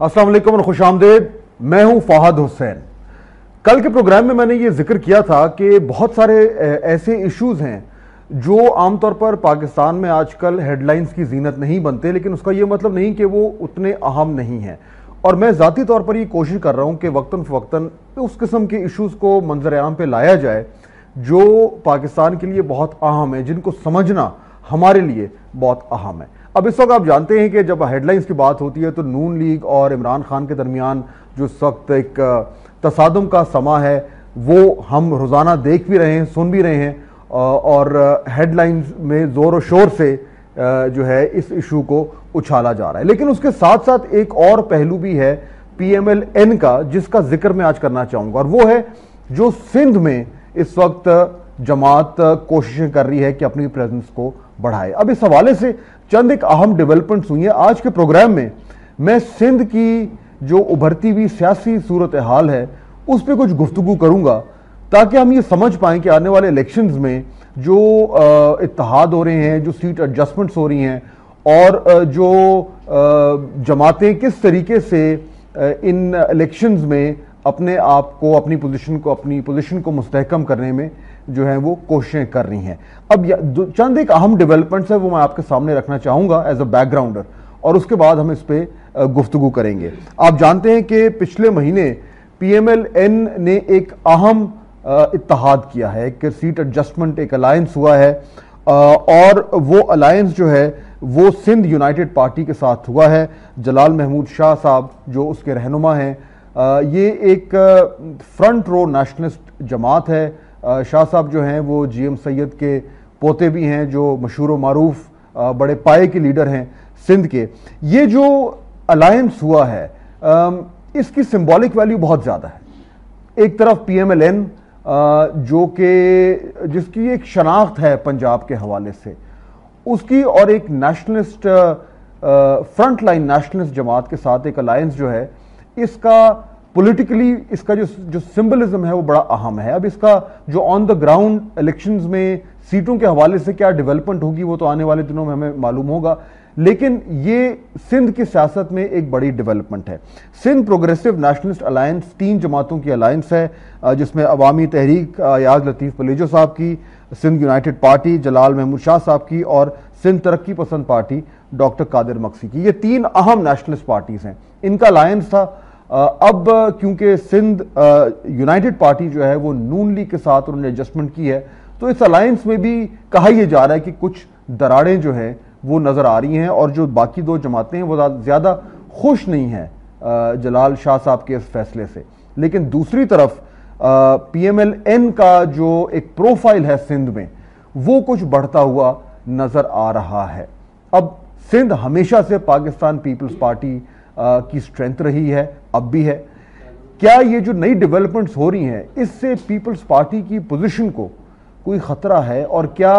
अस्सलाम वालेकुम और खुशामदीद। मैं हूं फहद हुसैन। कल के प्रोग्राम में मैंने ये जिक्र किया था कि बहुत सारे ऐसे इश्यूज हैं जो आमतौर पर पाकिस्तान में आजकल हेडलाइंस की जीनत नहीं बनते, लेकिन उसका ये मतलब नहीं कि वो उतने अहम नहीं हैं। और मैं ज़ाती तौर पर ये कोशिश कर रहा हूं कि वक्तन फ़वक्तन उस किस्म के इश्यूज़ को मंजर आम पे लाया जाए जो पाकिस्तान के लिए बहुत अहम है, जिनको समझना हमारे लिए बहुत अहम है। अब इस वक्त आप जानते हैं कि जब हेडलाइंस की बात होती है तो नून लीग और इमरान खान के दरमियान जो इस वक्त एक तसादुम का समा है वो हम रोज़ाना देख भी रहे हैं, सुन भी रहे हैं, और हेडलाइंस में ज़ोर और शोर से जो है इस इशू को उछाला जा रहा है। लेकिन उसके साथ साथ एक और पहलू भी है PMLN का, जिसका जिक्र मैं आज करना चाहूँगा, और वो है जो सिंध में इस वक्त जमात कोशिशें कर रही है कि अपनी प्रेजेंस को बढ़ाए। अब इस हवाले से चंद एक अहम डेवलपमेंट्स हुई हैं। आज के प्रोग्राम में मैं सिंध की जो उभरती हुई सियासी सूरत हाल है उस पर कुछ गुफ्तगू करूंगा, ताकि हम ये समझ पाएं कि आने वाले इलेक्शंस में जो इत्तेहाद हो रहे हैं, जो सीट एडजस्टमेंट्स हो रही हैं, और जो जमातें किस तरीके से इन इलेक्शंस में अपने आप को, अपनी पोजीशन को मुस्तहकम करने में जो है वो कोशिशें कर रही हैं। अब चंद एक अहम डेवलपमेंट्स है वो मैं आपके सामने रखना चाहूंगा एज अ बैकग्राउंडर, और उसके बाद हम इस पे गुफ्तगू करेंगे। आप जानते हैं कि पिछले महीने PMLN ने एक अहम इत्तेहाद किया है कि सीट एडजस्टमेंट एक अलायंस हुआ है, और वो अलायंस जो है वो सिंध यूनाइटेड पार्टी के साथ हुआ है। जलाल महमूद शाह साहब जो उसके रहनुमा हैं, ये एक फ्रंट रो नेशनलिस्ट जमात है। शाह साहब जो हैं वो GM सैयद के पोते भी हैं, जो मशहूर व मारूफ बड़े पाए के लीडर हैं सिंध के। ये जो अलायंस हुआ है इसकी सिंबॉलिक वैल्यू बहुत ज़्यादा है। एक तरफ PMLN जो कि जिसकी एक शनाख्त है पंजाब के हवाले से उसकी, और एक नेशनलिस्ट फ्रंट लाइन नेशनलिस्ट जमात के साथ एक अलायंस जो है, इसका पॉलिटिकली इसका जो सिंबलिज्म है वो बड़ा अहम है। अब इसका जो ऑन द ग्राउंड इलेक्शंस में सीटों के हवाले से क्या डेवलपमेंट होगी वो तो आने वाले दिनों में हमें मालूम होगा, लेकिन ये सिंध की सियासत में एक बड़ी डेवलपमेंट है। सिंध प्रोग्रेसिव नेशनलिस्ट अलायंस 3 जमातों की अलायंस है, जिसमें अवामी तहरीक याज लतीफ़ पलेजो साहब की, सिंध यूनाइटेड पार्टी जलाल महमूद शाह साहब की, और सिंध तरक्की पसंद पार्टी डॉक्टर कादिर मक्सी की। ये 3 अहम नेशनलिस्ट पार्टीज हैं, इनका अलायंस था। अब क्योंकि सिंध यूनाइटेड पार्टी जो है वो नून लीग के साथ उन्होंने एडजस्टमेंट की है, तो इस अलायंस में भी कहा यह जा रहा है कि कुछ दरारें जो हैं वो नजर आ रही हैं, और जो बाकी 2 जमातें हैं वो ज़्यादा खुश नहीं हैं जलाल शाह साहब के इस फैसले से। लेकिन दूसरी तरफ PMLN का जो एक प्रोफाइल है सिंध में वो कुछ बढ़ता हुआ नजर आ रहा है। अब सिंध हमेशा से पाकिस्तान पीपल्स पार्टी की स्ट्रेंथ रही है, अब भी है। क्या ये जो नई डेवलपमेंट्स हो रही हैं इससे पीपल्स पार्टी की पोजीशन को कोई खतरा है, और क्या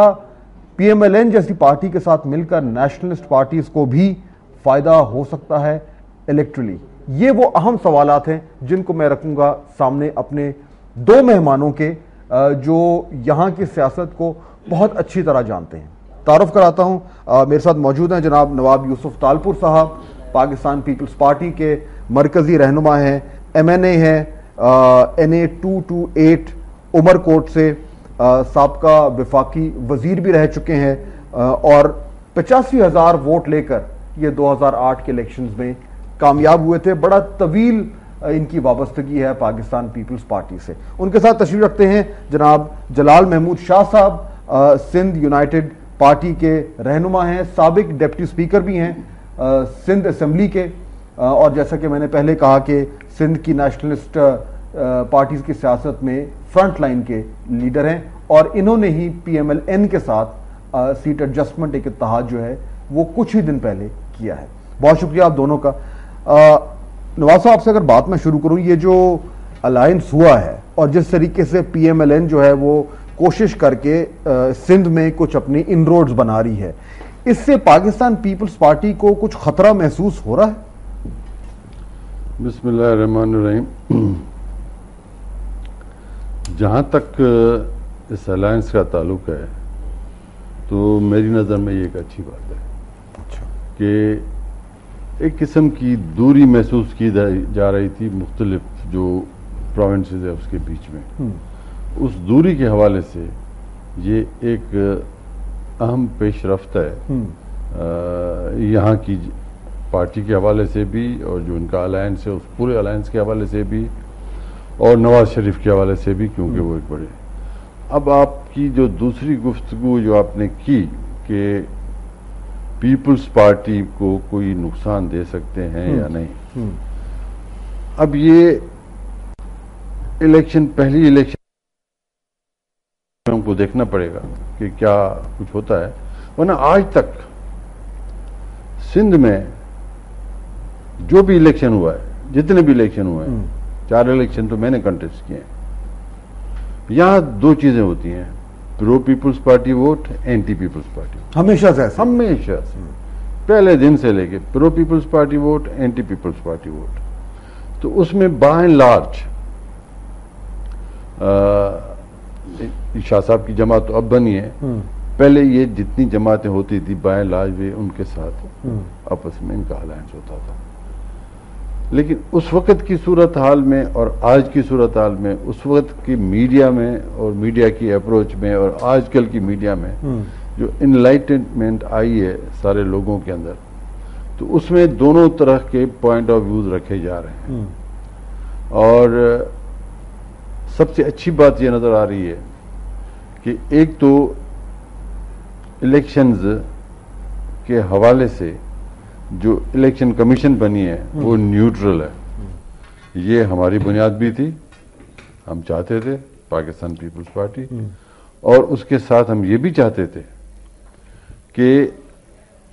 PMLN जैसी पार्टी के साथ मिलकर नेशनलिस्ट पार्टीज को भी फायदा हो सकता है इलेक्ट्रली? ये वो अहम सवालात हैं जिनको मैं रखूंगा सामने अपने 2 मेहमानों के, जो यहाँ की सियासत को बहुत अच्छी तरह जानते हैं। तारुफ कराता हूँ, मेरे साथ मौजूद हैं जनाब नवाब यूसुफ तालपुर साहब, पाकिस्तान पीपल्स पार्टी के मरकजी रहनुमा हैं, MNA हैं, NA 228 उमरकोट से, साबका वफाकी वजीर भी रह चुके हैं, और 85,000 वोट लेकर ये 2008 के इलेक्शंस में कामयाब हुए थे। बड़ा तवील इनकी वाबस्तगी है पाकिस्तान पीपल्स पार्टी से। उनके साथ तशरीफ रखते हैं जनाब जलाल महमूद शाह साहब, सिंध यूनाइटेड पार्टी के रहनुमा हैं, साबिक डिप्टी स्पीकर भी हैं सिंध असेंबली के, और जैसा कि मैंने पहले कहा कि सिंध की नेशनलिस्ट पार्टीज की सियासत में फ्रंट लाइन के लीडर हैं, और इन्होंने ही PMLN के साथ सीट एडजस्टमेंट एक इत्तेहाद जो है वो कुछ ही दिन पहले किया है। बहुत शुक्रिया आप दोनों का। नवाज साहब आपसे अगर बात मैं शुरू करूं, ये जो अलायंस हुआ है और जिस तरीके से PMLN जो है वो कोशिश करके सिंध में कुछ अपनी इनरोड्स बना रही है, इससे पाकिस्तान पीपल्स पार्टी को कुछ खतरा महसूस हो रहा है? बिस्मिल्लाहिर्रहमानिर्रहीम। जहाँ तक इस अलायंस का ताल्लुक है तो मेरी नज़र में ये एक अच्छी बात है। अच्छा। कि एक किस्म की दूरी महसूस की जा रही थी मुख्तलिफ जो प्रोविंसेस है उसके बीच में। उस दूरी के हवाले से ये एक अहम पेशरफ्त है यहाँ की पार्टी के हवाले से भी, और जो इनका अलायंस है उस पूरे अलायंस के हवाले से भी, और नवाज शरीफ के हवाले से भी, क्योंकि वो एक बड़े। अब आपकी जो दूसरी गुफ्तगू जो आपने की कि पीपल्स पार्टी को कोई नुकसान दे सकते हैं या नहीं, अब ये इलेक्शन, पहली इलेक्शन हमको देखना पड़ेगा कि क्या कुछ होता है, वरना आज तक सिंध में जो भी इलेक्शन हुआ है, जितने भी इलेक्शन हुए हैं, 4 इलेक्शन तो मैंने कंटेस्ट किए हैं, यहां 2 चीजें होती हैं, pro peoples party vote, anti peoples party vote. हमेशा से ऐसा? हमेशा से, पहले दिन से लेके pro peoples party vote, anti peoples party vote. तो उसमें बाय एंड लार्ज शाह साहब की जमात तो अब बनी है, पहले ये जितनी जमातें होती थी बाय एंड लार्ज वे उनके साथ आपस में इनका अलायंस होता था। लेकिन उस वक्त की सूरत हाल में और आज की सूरत हाल में, उस वक्त की मीडिया में और मीडिया की अप्रोच में और आजकल की मीडिया में जो इनलाइटमेंट आई है सारे लोगों के अंदर, तो उसमें दोनों तरह के पॉइंट ऑफ व्यूज रखे जा रहे हैं। और सबसे अच्छी बात यह नजर आ रही है कि एक तो इलेक्शंस के हवाले से जो इलेक्शन कमीशन बनी है वो न्यूट्रल है। ये हमारी बुनियाद भी थी, हम चाहते थे पाकिस्तान पीपल्स पार्टी, और उसके साथ हम ये भी चाहते थे कि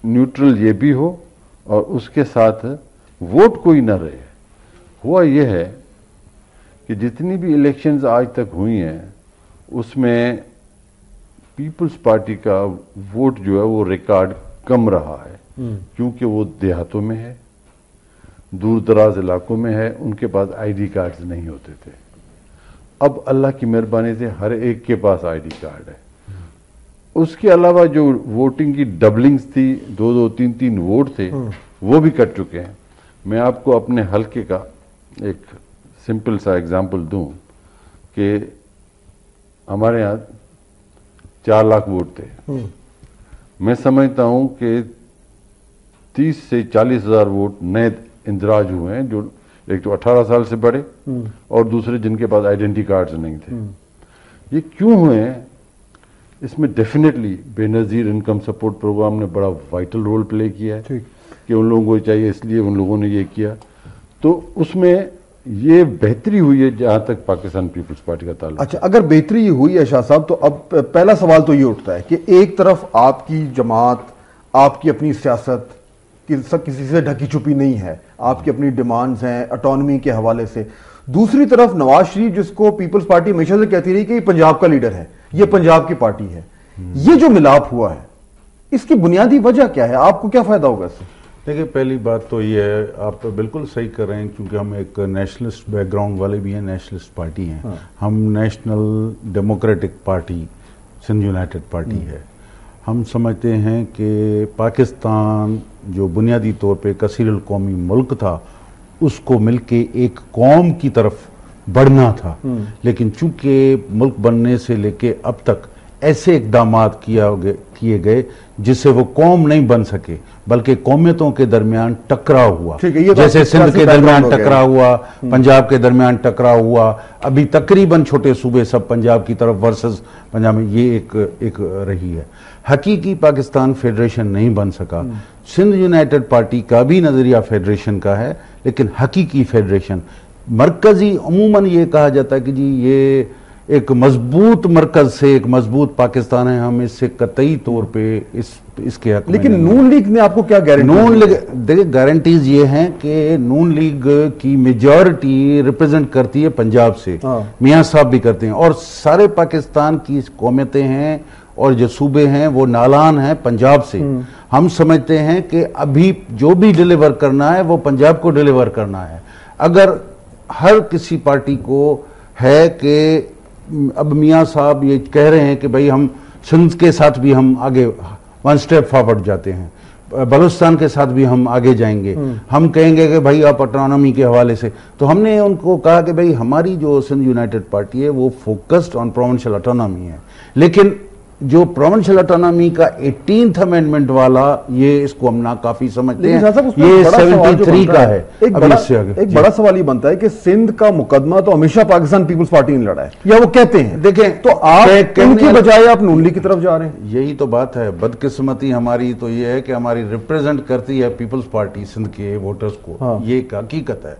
न्यूट्रल ये भी हो और उसके साथ वोट कोई ना रहे। हुआ यह है कि जितनी भी इलेक्शंस आज तक हुई हैं उसमें पीपल्स पार्टी का वोट जो है वो रिकॉर्ड कम रहा है, क्योंकि वो देहातों में है, दूर दराज इलाकों में है, उनके पास आईडी कार्ड्स नहीं होते थे। अब अल्लाह की मेहरबानी से हर एक के पास आईडी कार्ड है। उसके अलावा जो वोटिंग की डबलिंग्स थी, 2-2, 3-3 वोट थे, वो भी कट चुके हैं। मैं आपको अपने हल्के का एक सिंपल सा एग्जाम्पल दूं कि हमारे यहाँ 4 लाख वोट थे। मैं समझता हूं कि 30 से 40 हजार वोट नए इंदराज हुए हैं, जो एक तो 18 साल से बड़े और दूसरे जिनके पास आइडेंटिटी कार्ड्स नहीं थे। ये क्यों हुए हैं? इसमें definitely Benazir income support programme ने बड़ा वाइटल रोल प्ले किया है कि उन लोगों को चाहिए, इसलिए उन लोगों ने ये किया। तो उसमें ये बेहतरी हुई है जहां तक पाकिस्तान पीपल्स पार्टी का ताल्लुक। अच्छा, अगर बेहतरी हुई है शाह साहब, तो अब पहला सवाल तो ये उठता है कि एक तरफ आपकी जमात, आपकी अपनी सियासत किसी से ढकी छुपी नहीं है, आपकी अपनी डिमांड्स हैं ऑटोनॉमी के हवाले से। दूसरी तरफ नवाज शरीफ, जिसको पीपल्स पार्टी हमेशा से कहती रही कि ये पंजाब का लीडर है, ये पंजाब की पार्टी है, ये जो मिलाप हुआ है इसकी बुनियादी वजह क्या है? आपको क्या फायदा होगा इससे? देखिए, पहली बात तो ये है, आप बिल्कुल सही कर रहे हैं, क्योंकि हम एक नेशनलिस्ट बैकग्राउंड वाले भी हैं, नेशनलिस्ट पार्टी हैं। हाँ। हम national democratic party, Sindh united party है। हम समझते हैं कि पाकिस्तान जो बुनियादी तौर पे कसीरुल कौमी मुल्क था, उसको मिलके एक कौम की तरफ बढ़ना था। लेकिन चूंकि मुल्क बनने से लेके अब तक ऐसे इक़दामात किए गए जिससे वो कौम नहीं बन सके, बल्कि कौमियतों के दरमियान टकराव हुआ। जैसे सिंध के दरमियान टकराव हुआ, पंजाब के दरमियान टकराव हुआ, अभी तकरीबन छोटे सूबे सब पंजाब की तरफ वर्सेस पंजाब में, ये एक रही है। हकीकी पाकिस्तान फेडरेशन नहीं बन सका। सिंध यूनाइटेड पार्टी का भी नजरिया फेडरेशन का है, लेकिन हकीकी फेडरेशन मरकजी, अमूमन ये कहा जाता है कि जी ये एक मजबूत मरकज से एक मजबूत पाकिस्तान है, हम इससे कतई तौर पे इसके हक में। लेकिन नून लीग ने आपको क्या गारंटी? नून लीग, देखिए गारंटीज ये हैं कि नून लीग की मेजॉरिटी रिप्रेजेंट करती है पंजाब से। मियां साहब भी करते हैं, और सारे पाकिस्तान की कौमियतें हैं और जो सूबे हैं वो नालान हैं पंजाब से। हम समझते हैं कि अभी जो भी डिलीवर करना है वो पंजाब को डिलीवर करना है। अगर हर किसी पार्टी को है कि अब मियां साहब ये कह रहे हैं कि भाई हम सिंध के साथ भी हम आगे 1 स्टेप फॉरवर्ड जाते हैं, बलूचिस्तान के साथ भी हम आगे जाएंगे। हम कहेंगे कि भाई आप ऑटोनॉमी के हवाले से, तो हमने उनको कहा कि भाई हमारी जो सिंध यूनाइटेड पार्टी है वो फोकस्ड ऑन प्रोविंशियल ऑटोनॉमी है, लेकिन जो प्रोविंशियल ऑटोनॉमी का 18th अमेंडमेंट वाला, ये इसको हम ना काफी समझते हैं, ये 73 का है। एक बड़ा सवाल ये बनता है कि सिंध का मुकदमा तो हमेशा पाकिस्तान पीपल्स पार्टी ने लड़ा है, या वो कहते हैं। देखें, तो आप उनकी बजाय आप नून लीग की तरफ जा रहे हैं। यही तो बात है। बदकिस्मती हमारी तो ये है कि हमारी रिप्रेजेंट करती है पीपल्स पार्टी सिंध के वोटर्स को। हाँ। ये एक हकीकत है,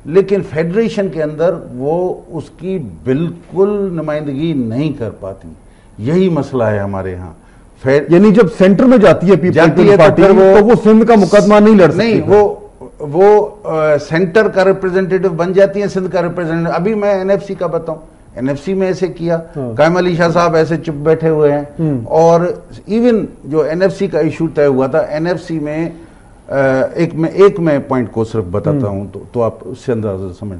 लेकिन फेडरेशन के अंदर वो उसकी बिल्कुल नुमाइंदगी नहीं कर पाती। यही मसला है हमारे यहाँ। यानी जब सेंटर में जाती है पीपल्स पार्टी तो वो सिंध का मुकदमा नहीं लड़ सकती। नहीं, वो सेंटर का रिप्रेजेंटेटिव बन जाती है, सिंध का रिप्रेजेंटेटिव। अभी मैं एनएफसी का बताऊं, एनएफसी में ऐसे किया, कायम अली शाह साहब ऐसे चुप बैठे हुए हैं। और इवन जो एनएफसी का इशू तय हुआ था, एनएफसी में एक मैं पॉइंट को सिर्फ बताता हूं तो आप उससे अंदाजा समझ।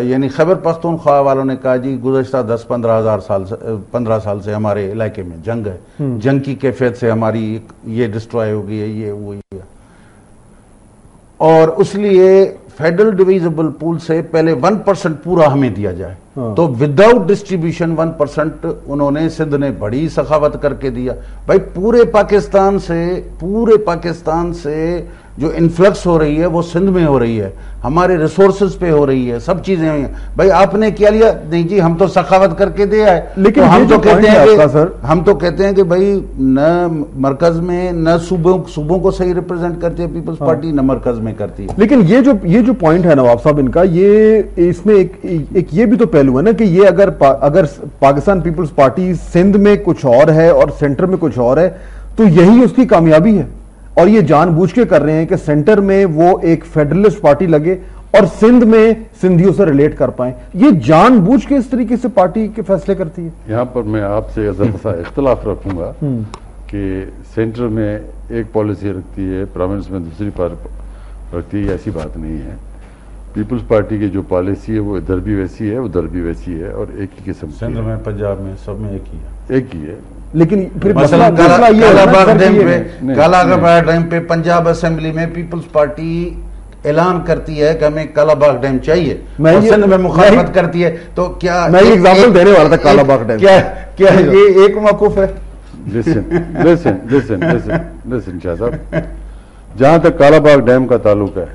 यानी खैबर पख्तूनख्वा वालों ने कहा जी गुज़श्ता 15 साल से हमारे इलाके में जंग है, जंग की कैफियत से हमारी ये डिस्ट्रॉय हो गई है, ये वो ये, और उसलिए फेडरल डिविजिबल पूल से पहले 1% पूरा हमें दिया जाए। तो विदाउट डिस्ट्रीब्यूशन 1% उन्होंने, सिंध ने बड़ी सखावत करके दिया। भाई पूरे पाकिस्तान से जो इन्फ्लक्स हो रही है वो सिंध में हो रही है, हमारे रिसोर्सेज पे हो रही है, सब चीजें हुई हैं। भाई आपने क्या लिया? नहीं जी, हम तो सखावत करके दिया है। लेकिन तो हम तो कहते हैं कि भाई न मरकज में, न सूबों को सही रिप्रेजेंट करती है पीपल्स पार्टी, न मरकज में करती है। लेकिन ये जो पॉइंट है नवाब साहब इनका, ये इसमें एक ये भी तो पहलू है ना कि ये अगर पाकिस्तान पीपल्स पार्टी सिंध में कुछ और है और सेंटर में कुछ और है, तो यही उसकी कामयाबी है। और ये जानबूझ के कर रहे हैं कि सेंटर में वो एक फेडरलिस्ट पार्टी लगे और सिंध में सिंधियों से रिलेट कर पाए। ये जानबूझ के इस तरीके से पार्टी के फैसले करती है। यहाँ पर मैं आपसे सा इख्तलाफ रखूंगा कि सेंटर में एक पॉलिसी रखती है, प्रोविंस में दूसरी रखती है, ऐसी बात नहीं है। पीपल्स पार्टी की जो पॉलिसी है वो इधर भी वैसी है, उधर भी वैसी है, और एक ही किस्म सेंटर में, पंजाब में, सब में एक ही है। लेकिन फिर कालाबाग डैम पे पंजाब असेंबली में पीपल्स पार्टी ऐलान करती है कि हमें कालाबाग डैम चाहिए, और सिंध में मुखालफत करती है। तो क्या मैं एग्जांपल देने वाला था कालाबाग डैम, क्या ये एक मौकूफ है? लिसन शाह साहब, जहां तक कालाबाग डैम का ताल्लुक है,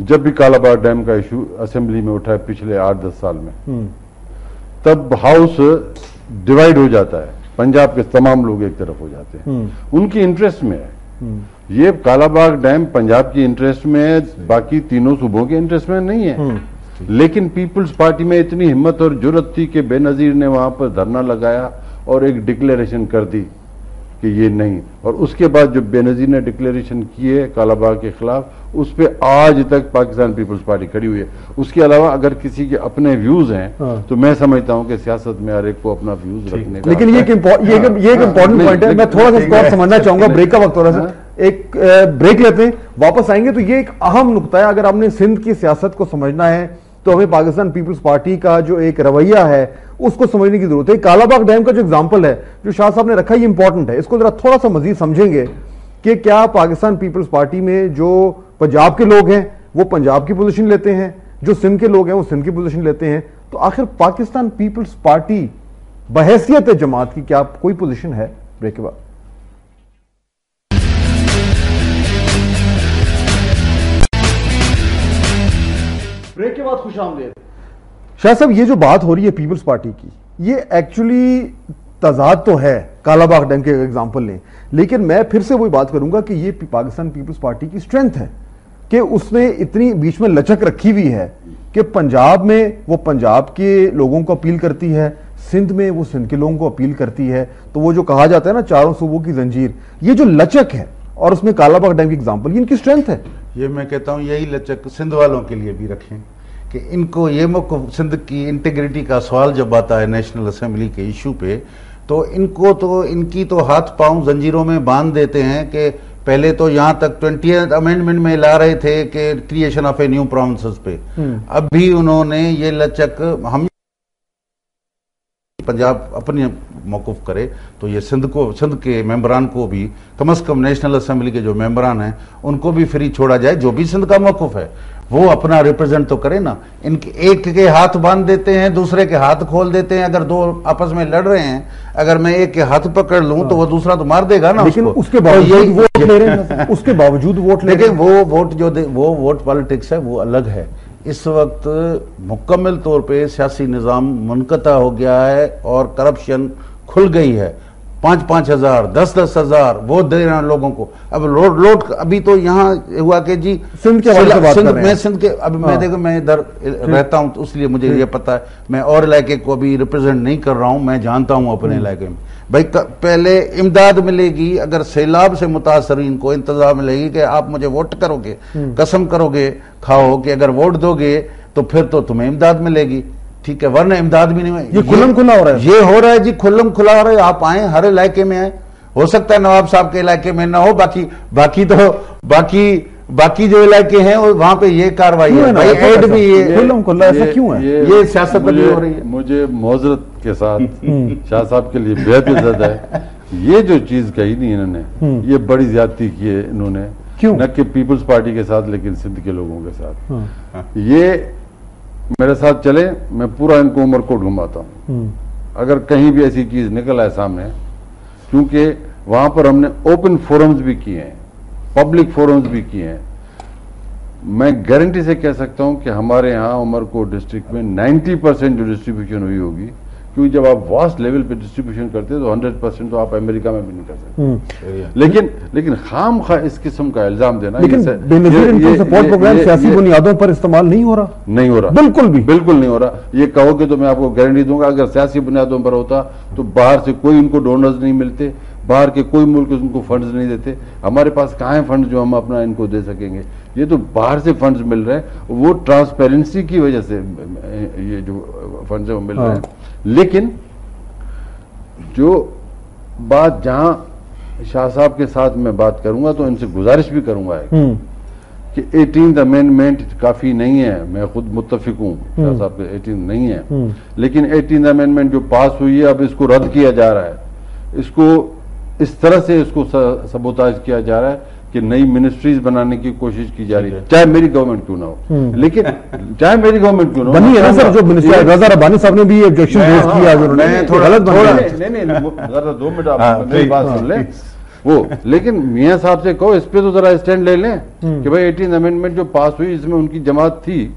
जब भी कालाबाग डैम का इशू असेंबली में उठा है पिछले 8-10 साल में, तब हाउस डिवाइड हो जाता है, पंजाब के तमाम लोग एक तरफ हो जाते हैं, उनकी इंटरेस्ट में है। ये कालाबाग डैम पंजाब की इंटरेस्ट में है, बाकी तीनों सूबों के इंटरेस्ट में नहीं है। लेकिन पीपल्स पार्टी में इतनी हिम्मत और जुर्रत थी कि बेनजीर ने वहां पर धरना लगाया और एक डिक्लेरेशन कर दी कि ये नहीं, और उसके बाद जो बेनजीर ने डिक्लेरेशन किए कालाबाग के खिलाफ, उस पर आज तक पाकिस्तान पीपल्स पार्टी खड़ी हुई है। उसके अलावा अगर किसी के अपने व्यूज हैं तो मैं समझता हूं कि सियासत में हर एक को अपना व्यूज रखने का। लेकिन ये एक इंपॉर्टेंट पॉइंट है, मैं थोड़ा सा और समझना चाहूंगा। ब्रेक का वक्त, थोड़ा सा एक ब्रेक लेते हैं, वापस आएंगे। तो ये एक अहम नुकता है, अगर आपने सिंध की सियासत को समझना है तो हमें पाकिस्तान पीपल्स पार्टी का जो एक रवैया है उसको समझने की जरूरत है। कालाबाग डैम का जो एग्जांपल है जो शाह साहब ने रखा, ये इंपॉर्टेंट है। इसको जरा थोड़ा सा मजीद समझेंगे कि क्या पाकिस्तान पीपल्स पार्टी में जो पंजाब के लोग हैं वो पंजाब की पोजीशन लेते हैं, जो सिंध के लोग हैं वो सिंध की पोजीशन लेते हैं, तो आखिर पाकिस्तान पीपल्स पार्टी बहैसियत जमात की क्या कोई पोजीशन है? ब्रेक के बाद। ब्रेक के बाद खुशामदीद। शाह साहब, ये जो बात हो रही है पीपल्स पार्टी की, ये एक्चुअली तजाद तो है, कालाबाग डैम के एग्जांपल लें, लेकिन मैं फिर से वही बात करूंगा कि ये पाकिस्तान पीपल्स पार्टी की स्ट्रेंथ है कि उसने इतनी बीच में लचक रखी हुई है कि पंजाब में वो पंजाब के लोगों को अपील करती है, सिंध में वो सिंध के लोगों को अपील करती है। तो वो जो कहा जाता है ना चारों सूबों की जंजीर, ये जो लचक है, और उसमें कालाबाग डैम की एग्जांपल, ये इनकी स्ट्रेंथ है। ये मैं कहता हूं यही लचक सिंध वालों के लिए भी रखें कि इनको ये मौक़िफ़, सिंध की इंटीग्रिटी का सवाल जब आता है नेशनल असेंबली के इशू पे, तो इनकी तो हाथ पांव जंजीरों में बांध देते हैं कि पहले तो यहां तक 20th अमेंडमेंट में ला रहे थे कि creation of a new provinces पे, अब भी उन्होंने ये लचक, हम पंजाब अपनी मौकूफ करे तो ये सिंध के मेंबरान को भी कम से कम नेशनल असेंबली के जो मेंबरान हैं उनको भी फ्री छोड़ा जाए, जो भी सिंध का मौकूफ है वो अपना रिप्रेजेंट तो करे ना। इनके एक के हाथ बांध देते हैं, दूसरे के हाथ खोल देते हैं। अगर दो आपस में लड़ रहे हैं, अगर मैं एक के हाथ पकड़ लूं तो वो दूसरा तो मार देगा ना। लेकिन उसके बावजूद वोट ले रहे हैं, उसके बावजूद वोट ले रहे हैं। वो वोट पॉलिटिक्स है, वो अलग है। इस वक्त मुकम्मल तौर पे सियासी निज़ाम मुनक़ता हो गया है और करप्शन खुल गई है। 5-5 हजार 10-10 हजार वोट दे रहे हैं लोगों को। अब लोट अभी तो यहाँ हुआ कि जी सिंध के बारे में बात कर रहे हैं। मैं सिंध के अभी मैं देखो मैं इधर रहता हूँ तो इसलिए मुझे ये पता है। मैं और इलाके को अभी रिप्रेजेंट नहीं कर रहा हूँ, मैं जानता हूँ अपने इलाके में। भाई पहले इमदाद मिलेगी, अगर सैलाब से मुतासरीन को इंतजाम मिलेगी कि आप मुझे वोट करोगे, कसम करोगे खाओ कि अगर वोट दोगे तो फिर तो तुम्हें इमदाद मिलेगी, ठीक है, वरना इमदाद भी नहीं है। ये खुल्लम खुला हो रहा है, ये हो रहा है जी, खुल्लम खुला हो रहा है। आप आए, हर इलाके में आए, हो सकता है नवाब साहब के इलाके में ना हो, बाकी जो इलाके हैं वहां पे ये कार्रवाई है। भाई एड भी ये खुल्लम खुला ऐसा क्यों है? ये सियासत भी हो रही है। मुझे मोहज़रत के साथ शाह साहब के लिए बेहद इज्जत है। ये जो चीज कही नहीं इन्होंने, ये बड़ी ज्यादती की है इन्होंने, क्यों? न कि पीपल्स पार्टी के साथ लेकिन सिंध के लोगों के साथ। ये मेरे साथ चले, मैं पूरा इनको उमरकोट घुमाता हूँ अगर कहीं भी ऐसी चीज निकल आए सामने, क्योंकि वहां पर हमने ओपन फोरम्स भी किए हैं, पब्लिक फोरम्स भी किए हैं। मैं गारंटी से कह सकता हूं कि हमारे यहाँ उमरकोट डिस्ट्रिक्ट में 90% जो डिस्ट्रीब्यूशन हुई होगी, क्योंकि जब आप वास्ट लेवल पे डिस्ट्रीब्यूशन करते हैं तो 100% तो आप अमेरिका में भी नहीं कर सकते। लेकिन खाम खा इस किस्म का इल्जाम देना, लेकिन बेनज़ीर इनकम सपोर्ट प्रोग्राम सियासी बुनियादों पर इस्तेमाल नहीं हो रहा, बिल्कुल नहीं हो रहा। ये कहोगे तो मैं आपको गारंटी दूंगा, अगर सियासी बुनियादों पर होता तो बाहर से कोई उनको डोनर्स नहीं मिलते, बाहर के कोई मुल्क उनको फंड्स नहीं देते। हमारे पास कहाँ है फंड जो हम अपना इनको दे सकेंगे? ये तो बाहर से फंड्स मिल रहे हैं, वो ट्रांसपेरेंसी की वजह से ये जो फंड्स है वो मिल रहे हैं। लेकिन जो बात जहां शाह साहब के साथ मैं बात करूंगा तो इनसे गुजारिश भी करूंगा कि 18th अमेंडमेंट काफी नहीं है। मैं खुद मुत्तफिक हूं शाह साहब के 18 नहीं है, लेकिन 18th अमेंडमेंट जो पास हुई है अब इसको रद्द किया जा रहा है। इसको इस तरह से इसको सबोताज किया जा रहा है कि नई मिनिस्ट्रीज बनाने की कोशिश की जा रही है, चाहे मेरी गवर्नमेंट क्यों ना हो। लेकिन चाहे मेरी गवर्नमेंट क्यों ना हो, बनी है ना सर, जो मिनिस्टर रज़ा रब्बानी साहब ने भी ऑब्जेक्शन रेज किया, मैं थोड़ा जरा 2 मिनट आप मेरी बात सुन लें वो। लेकिन मियां साहब से कहो इस पे तो जरा स्टैंड ले लें कि भाई 18th अमेंडमेंट जो पास हुई इसमें उनकी जमात थी।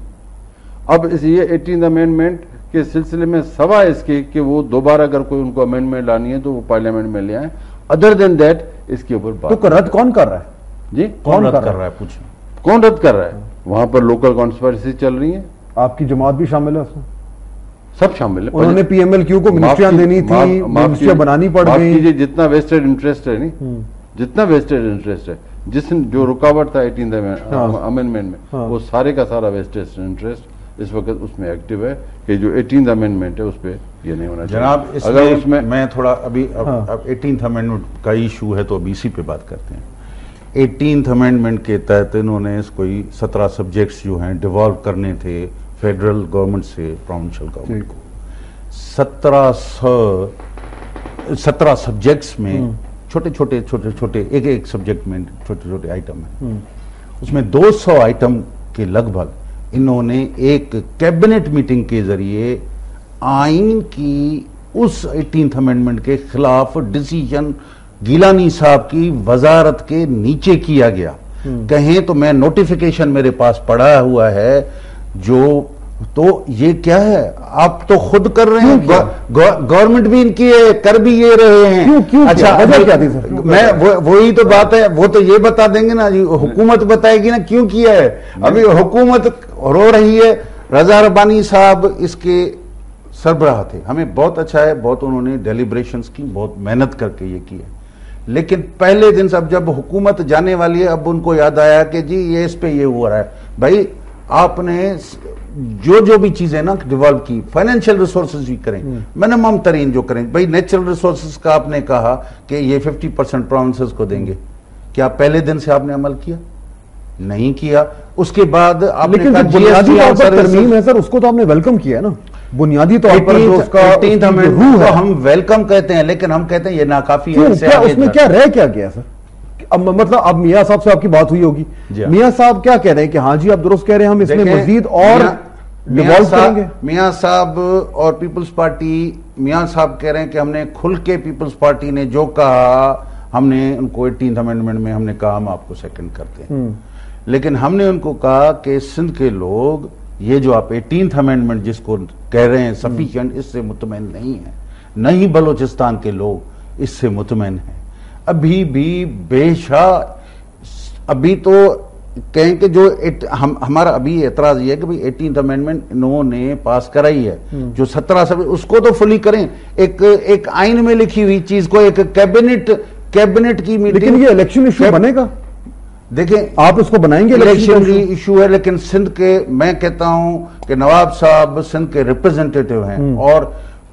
अब ये 18th अमेंडमेंट के सिलसिले में सवा इसके कि वो दोबारा अगर कोई उनको अमेंडमेंट लानी है तो वो पार्लियामेंट में ले आए। अदर देन दैट इसके ऊपर बात तो रद्द कौन कर रहा है जी? कौन रद्द कर रहा है? पूछो कौन रद्द कर रहा है? वहां पर लोकल कॉन्स्पिरेसी चल रही है। आपकी जमात भी शामिल है उसमें? सब शामिल है। उन्होंने पीएमएलक्यू को मिनिस्ट्रियां देनी थी, मिनिस्ट्रियां बनानी पड़ गई। जितना वेस्टेड इंटरेस्ट है नहीं, जितना वेस्टेड इंटरेस्ट है, जो रुकावट था 18th अमेंडमेंट में, वो सारे का सारा वेस्टेड इंटरेस्ट इस वक्त उसमें एक्टिव है कि जो 18th अमेंडमेंट है उस पर ये नहीं होना चाहिए। जनाब अगर उसमें मैं थोड़ा अभी अब 18th अमेंडमेंट का इशू है तो अभी इसी पे बात करते हैं। 18th अमेंडमेंट के तहत इन्होंने कोई 17 सब्जेक्ट्स जो हैं डिवॉल्व करने थे फेडरल गवर्नमेंट से प्रोविंशियल गवर्नमेंट को। 17 सब्जेक्ट्स में छोटे एक सब्जेक्ट में छोटे आइटम है। उसमें 200 आइटम के लगभग इन्होंने एक कैबिनेट मीटिंग के जरिए आइन की उस 18th अमेंडमेंट के खिलाफ डिसीजन गिलानी साहब की वजारत के नीचे किया गया। कहें तो मैं नोटिफिकेशन मेरे पास पड़ा हुआ है जो, तो ये क्या है? आप तो खुद कर रहे हैं, गवर्नमेंट भी इनकी है, कर भी ये रहे हैं। क्यों? अच्छा क्या थी सर? मैं वही तो बात है, वो तो ये बता देंगे ना जी, हुकूमत बताएगी ना क्यों किया है। अभी हुकूमत रो रही है, रज़ा रब्बानी साहब इसके सरबराह थे, हमें बहुत अच्छा है, बहुत उन्होंने डेलिब्रेशंस की, बहुत मेहनत करके ये किया। लेकिन पहले दिन से अब जब हुकूमत जाने वाली है, अब उनको याद आया कि जी ये इस पे ये हुआ रहा है। भाई आपने जो भी चीजें ना डिवॉल्व की, फाइनेंशियल रिसोर्सेज भी करें, मिनिमम तरीन जो करें। भाई नेचुरल रिसोर्सेज का आपने कहा कि ये 50% प्रोविंसेस को देंगे, क्या पहले दिन से आपने अमल किया? नहीं किया। उसके बाद आपने लेकिन जो बुनियादी तौर पर तरमीम है सर, उसको तो आपने वेलकम किया है ना। बुनियादी तौर पर जो उसका 18th अमेंडमेंट रूह को है, हम वेलकम कहते हैं, लेकिन हम कहते हैं ये नाकाफी है। क्यों, इससे क्या आगे उसमें क्या रह क्या गया सर? अब मतलब अब मियां साहब से आपकी बात हुई होगी, जी हाँ। मियां साहब क्या कह रहे हैं कि हाँ जी आप दुरुस्त कह रहे हैं, हम इसमें देखें, मजीद और डिवॉल्व करेंगे? मियां साहब और पीपल्स पार्टी, मियां साहब कह रहे हैं कि हमने खुल के, पीपल्स पार्टी ने जो कहा, हमने उनको 18th अमेंडमेंट में हमने कहा हम आपको सेकंड करते हैं, लेकिन हमने उनको कहा कि सिंध के लोग ये जो आप 18th अमेंडमेंट जिसको कह रहे हैं सफिशिएंट, इससे मुतमईन नहीं है, न ही बलोचिस्तान के लोग इससे मुतमईन हैं। अभी भी बेशक अभी तो कहें कि जो हमारा अभी एतराज ये है कि भाई 18th अमेंडमेंट इन्होंने पास कराई है, जो 17 सब उसको तो फुली करें। एक आइन में लिखी हुई चीज को एक कैबिनेट की मीटिंग, लेकिन ये इलेक्शन इशू बनेगा, देखें आप इसको बनाएंगे इलेक्शन इशू है, लेकिन सिंध के, मैं कहता हूं कि नवाब साहब सिंध के रिप्रेजेंटेटिव हैं और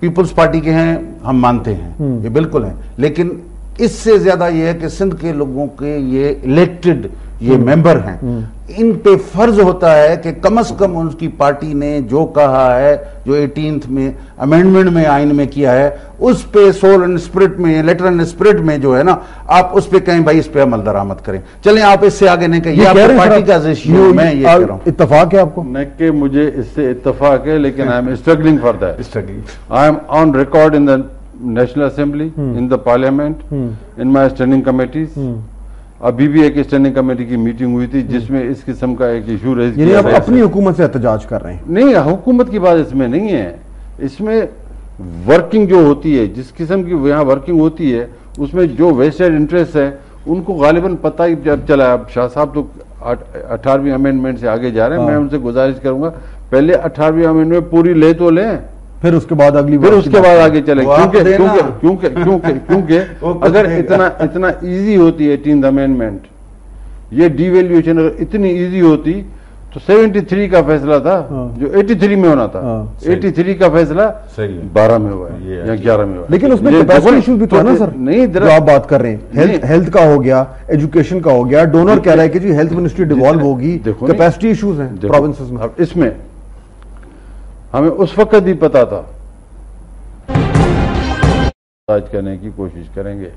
पीपल्स पार्टी के हैं, हम मानते हैं ये बिल्कुल है, लेकिन इससे ज्यादा ये है कि सिंध के लोगों के ये इलेक्टेड ये मेंबर हैं, इन पे फर्ज होता है कि कम से कम उनकी पार्टी ने जो कहा है, जो 18th में अमेंडमेंट में आइन में किया है, उस पे सोल एंड स्पिरिट में, लेटर एंड स्पिरिट में जो है ना, आप उस पे कहें भाई इस पे अमल दरामद करें। चलें, आप इससे आगे नहीं कहें, ये आपकी पार्टी का इश्यू, मैं ये कह रहा हूं। इत्तेफाक है आपको? न कि मुझे इससे इत्तेफाक है, लेकिन I am struggling for that. I am on record in the national assembly, in the parliament, in my standing committees. अभी भी एक स्टैंडिंग कमेटी की मीटिंग हुई थी जिसमें इस किस्म का एक इशू रेज किया। आप अपनी हुकूमत से एहतजाज कर रहे हैं? नहीं, हुकूमत की बात इसमें नहीं है, इसमें वर्किंग जो होती है, जिस किस्म की यहाँ वर्किंग होती है, उसमें जो वेस्टेड इंटरेस्ट है उनको गालिबन पता ही जब चला। अब शाह साहब तो 18वीं अमेंडमेंट से आगे जा रहे हैं, मैं उनसे गुजारिश करूंगा पहले 18वीं अमेंडमेंट पूरी ले तो लें, फिर उसके बाद अगली, फिर उसके बाद आगे चले। क्योंकि अगर इतना इजी होती है 18th अमेंडमेंट, ये डिवैल्यूएशन अगर इतनी इजी होती तो 73 का फैसला था जो 83 में होना था, 83 का फैसला 12 में हुआ है या 11 में हुआ। लेकिन उसमें कैपेसिटी इशू भी तो है ना सर? नहीं, जो आप बात कर रहे हैं, हेल्थ का हो गया, एजुकेशन का हो गया, डोनर कह रहा है कि जी हेल्थ मिनिस्ट्री डिवॉल्व होगी, कैपेसिटी इश्यूज हैं प्रोविंसेस में। अब इसमें हमें उस वक्त भी पता था, आज करने की कोशिश करेंगे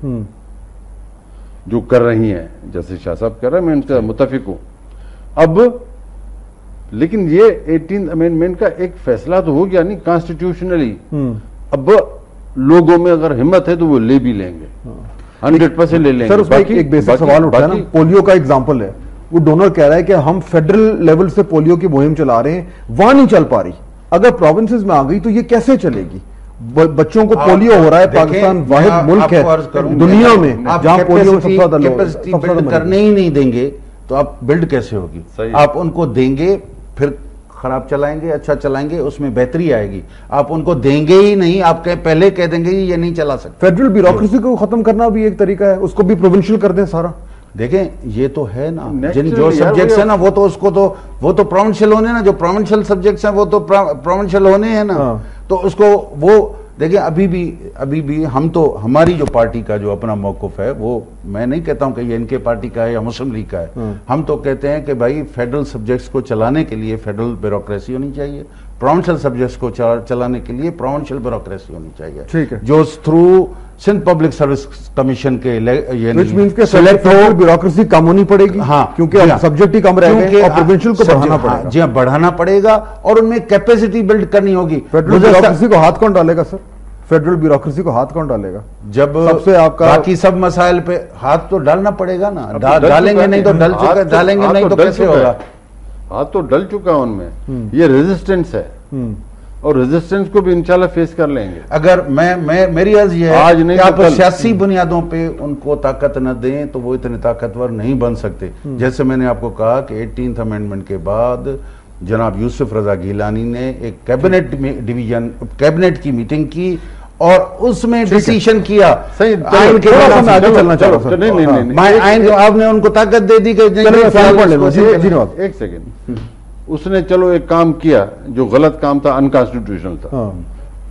जो कर रही हैं, जैसे शाह साहब कर रहे हैं, मैं उनसे मुत्तफिक हूं। अब लेकिन ये 18th अमेंडमेंट का एक फैसला तो हो गया नहीं कॉन्स्टिट्यूशनली, अब लोगों में अगर हिम्मत है तो वो ले भी लेंगे, 100% ले लेंगे। सर उसमें एक बेसिक सवाल उठा है ना, पोलियो का एग्जाम्पल है, वो डोनर कह रहा है कि हम फेडरल लेवल से पोलियो की मुहिम चला रहे हैं, वहां नहीं चल पा रही, अगर प्रोविंसेस में आ गई तो ये कैसे चलेगी? बच्चों को पोलियो हो रहा है, पाकिस्तान वाहिद मुल्क है दुनिया में जहां पोलियो सबसे ज्यादा लोग करने ही नहीं देंगे तो आप बिल्ड कैसे होगी? आप उनको देंगे, फिर खराब चलाएंगे, अच्छा चलाएंगे, उसमें बेहतरी आएगी। आप उनको देंगे ही नहीं, आप पहले कह देंगे ये नहीं चला सकते। फेडरल ब्यूरोक्रेसी को खत्म करना भी एक तरीका है, उसको भी प्रोविंशियल कर दें सारा। देखें ये तो है ना, जिन जो सब्जेक्ट्स है ना वो तो उसको तो वो तो प्रोविंशियल होने ना, जो प्रोविंशियल सब्जेक्ट्स हैं वो तो प्रोविंशियल होने हैं ना। तो उसको वो देखिए, अभी भी हम तो, हमारी जो पार्टी का जो अपना मौक़िफ़ है, वो मैं नहीं कहता हूं कि ये इनके पार्टी का है या मुस्लिम लीग का है, हम तो कहते हैं कि भाई फेडरल सब्जेक्ट्स को चलाने के लिए फेडरल ब्यूरोक्रेसी होनी चाहिए, प्रोविंशियल सब्जेक्ट्स को चलाने के लिए प्रोविंशियल ब्यूरोक्रेसी होनी चाहिए। ठीक है, जो through Sindh public service commission के फेडरल ब्यूरोक्रेसी कम होनी पड़ेगी। हाँ, क्योंकि सब्जेक्ट ही कम रहेंगे और प्रोविंशियल को बढ़ाना पड़ेगा। जी हाँ, बढ़ाना पड़ेगा और उनमें कैपेसिटी बिल्ड करनी होगी। फेडरल ब्यूरोक्रेसी को हाथ कौन डालेगा सर? फेडरल ब्यूरोक्रेसी को हाथ कौन डालेगा? जब सबसे आपका बाकी सब मसाइल पे हाथ तो डालना पड़ेगा ना, डालेंगे नहीं तो डल चुका, डालेंगे नहीं तो कैसे होगा? हाथ तो डल चुका है उनमें, ये रेजिस्टेंस है और रेजिस्टेंस को भी इंशाल्लाह फेस कर लेंगे। अगर मेरी अर्ज ये है आज नहीं कि आप तो सियासी बुनियादों पे उनको ताकत न दें तो वो इतने ताकतवर नहीं बन सकते। जैसे मैंने आपको कहा कि 18th अमेंडमेंट के बाद जनाब यूसुफ रजा गीलानी ने एक कैबिनेट की मीटिंग की और उसमें डिसीजन किया। सही, आइन के बाद आगे चलना चाहता हूं। नहीं, आइन आपने उनको ताकत दे दी कि एक सेकेंड, उसने चलो एक काम किया जो गलत काम था, अनकॉन्स्टिट्यूशनल था,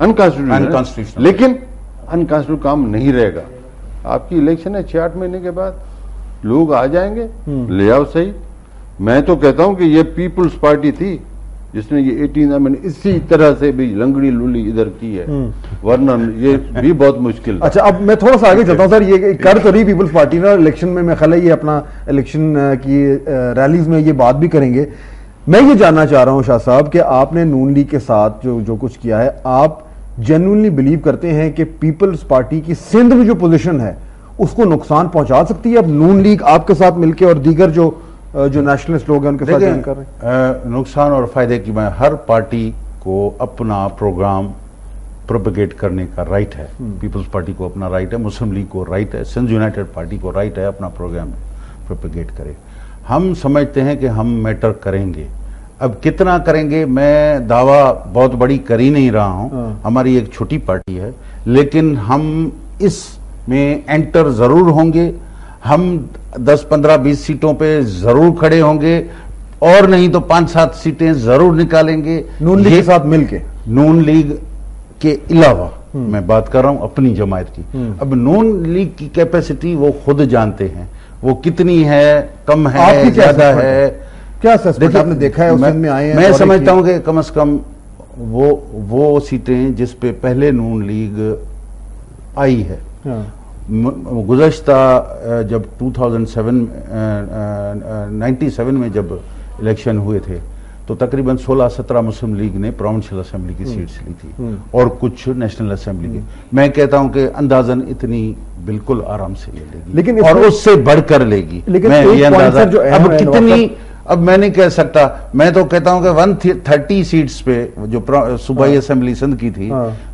अनकॉन्स्टिट्यूशनल, लेकिन अनकॉन्स्टिट्यूशनल काम नहीं रहेगा। आपकी इलेक्शन है 6-8 महीने के बाद, लोग आ जाएंगे, ले आओ सही। मैं तो कहता हूं कि ये पीपुल्स पार्टी थी जिसने ये 18 अमेंडमेंट इसी तरह से भी लंगड़ी लुली इधर की है, वरना ये भी बहुत मुश्किल। अच्छा, अब मैं थोड़ा सा आगे चलता हूँ सर। ये कर तो रही पीपल्स पार्टी ना इलेक्शन में, मैं ख्याल है ये अपना इलेक्शन की रैलीज में ये बात भी करेंगे। मैं ये जानना चाह रहा हूँ शाह साहब कि आपने नून लीग के साथ जो कुछ किया है, आप जेन्युइनली बिलीव करते हैं कि पीपल्स पार्टी की सिंध में जो पोजीशन है उसको नुकसान पहुंचा सकती है अब नून लीग आपके साथ मिलकर और दीगर जो नेशनलिस्ट लोग हैं उनके साथ ज्वाइन कर रहे हैं? नुकसान और फायदे की, मैं हर पार्टी को अपना प्रोग्राम प्रोपेगेट करने का राइट है। पीपल्स पार्टी को अपना राइट है, मुस्लिम लीग को राइट है, सिंध यूनाइटेड पार्टी को राइट है अपना प्रोग्राम प्रोपेगेट करे। हम समझते हैं कि हम मैटर करेंगे। अब कितना करेंगे, मैं दावा बहुत बड़ी कर ही नहीं रहा हूं। हमारी एक छोटी पार्टी है, लेकिन हम इसमें एंटर जरूर होंगे। हम 10, 15, 20 सीटों पे जरूर खड़े होंगे, और नहीं तो 5-7 सीटें जरूर निकालेंगे नून लीग के साथ मिलके। नून लीग के अलावा मैं बात कर रहा हूं अपनी जमात की। अब नून लीग की कैपेसिटी वो खुद जानते हैं, वो कितनी है, कम है, ज्यादा है। क्या असेसमेंट आपने देखा है? में आए हैं, मैं समझता हूं कि कम से कम वो सीटें जिस पे पहले नून लीग आई है, गुज़श्ता जब 97 में जब इलेक्शन हुए थे तो तकरीबन 16-17 मुस्लिम लीग ने प्रोविंशियल असेंबली की सीट्स ली थी और कुछ नेशनल असेंबली की। मैं कहता हूं कि अंदाजन इतनी बिल्कुल आराम से ले लेगी, लेकिन और उससे बढ़कर लेगी। लेकिन मैं ये अंदाजा अब कितनी, अब मैं नहीं कह सकता। मैं तो कहता हूं कि 130 सीट्स पे जो सूबाई असेंबली सिंध की थी,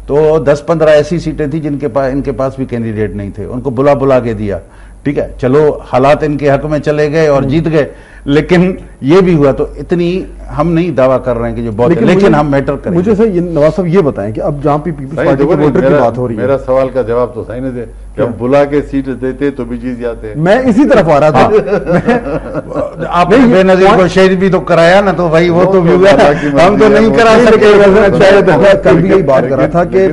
तो 10-15 ऐसी सीटें थी जिनके पास, इनके पास भी कैंडिडेट नहीं थे, उनको बुला के दिया। ठीक है, चलो हालात इनके हक में चले गए और जीत गए, लेकिन ये भी हुआ। तो इतनी हम नहीं दावा कर रहे हैं कि जो बहुत, लेकिन हम मैटर करेंगे। मुझे सर नवाज साहब ये बताएं कि अब जहां पे पीपल्स पार्टी के वोटर की बात हो रही है, मेरा सवाल का जवाब तो सही नहीं दे कि हम बुला के सीट देते तो भी जीत जाते। मैं इसी तरफ आ रहा था। आपने बेनजीर को शहीद भी तो कराया ना, तो भाई वो तो हम तो नहीं करा सके। कल भी यही बात कर रहा था कि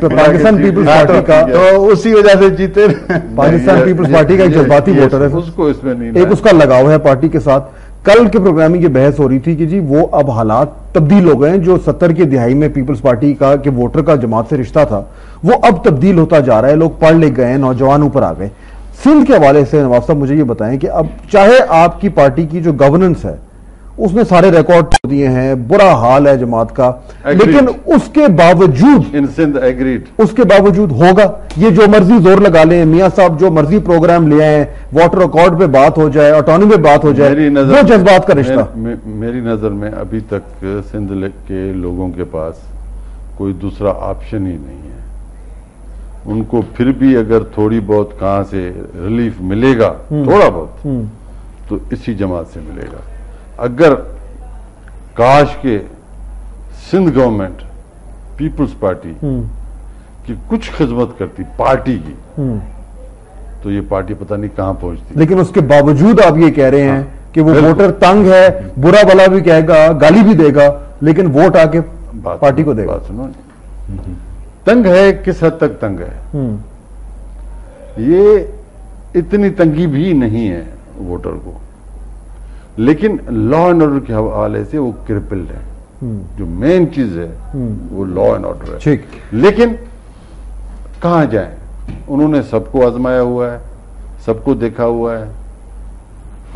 पाकिस्तान पीपल्स पार्टी का, तो उसी वजह से जीते। पाकिस्तान पीपल्स पार्टी का एक जज्बाती वोटर है, उसको इसमें नहीं, एक उसका लगाव है पार्टी के साथ। कल के प्रोग्राम में ये बहस हो रही थी कि जी वो अब हालात तब्दील हो गए हैं। जो 70 की दिहाई में पीपल्स पार्टी का के वोटर का जमात से रिश्ता था, वो अब तब्दील होता जा रहा है। लोग पढ़ लिख गए हैं, नौजवान ऊपर आ गए। सिंध के हवाले से नवाब साहब मुझे ये बताएं कि अब चाहे आपकी पार्टी की जो गवर्नेंस है उसने सारे रिकॉर्ड तोड़ दिए हैं, बुरा हाल है जमात का, लेकिन उसके बावजूद इन सिंध एग्रीड, उसके बावजूद होगा। ये जो मर्जी जोर लगा लें मियां साहब, जो मर्जी प्रोग्राम ले आए, वाटर रिकॉर्ड पे बात हो जाए, ऑटोनॉमी पे बात हो जाए, वो जज्बात का रिश्ता। मेरी नजर में अभी तक सिंध के लोगों के पास कोई दूसरा ऑप्शन ही नहीं है। उनको फिर भी अगर थोड़ी बहुत कहां से रिलीफ मिलेगा, थोड़ा बहुत, तो इसी जमात से मिलेगा। अगर काश के सिंध गवर्नमेंट पीपल्स पार्टी की कुछ खिदमत करती पार्टी की, तो ये पार्टी पता नहीं कहां पहुंचती। लेकिन उसके बावजूद आप ये कह रहे हैं कि वो वोटर तंग है, बुरा भला भी कहेगा, गाली भी देगा, लेकिन वोट आके पार्टी को देगा। बात सुनो, तंग है, किस हद तक तंग है? ये इतनी तंगी भी नहीं है वोटर को, लेकिन लॉ एंड ऑर्डर के हवाले से वो क्रिपल्ड है। जो मेन चीज है वो लॉ एंड ऑर्डर है। ठीक, लेकिन कहां जाएं? उन्होंने सबको आजमाया हुआ है, सबको देखा हुआ है।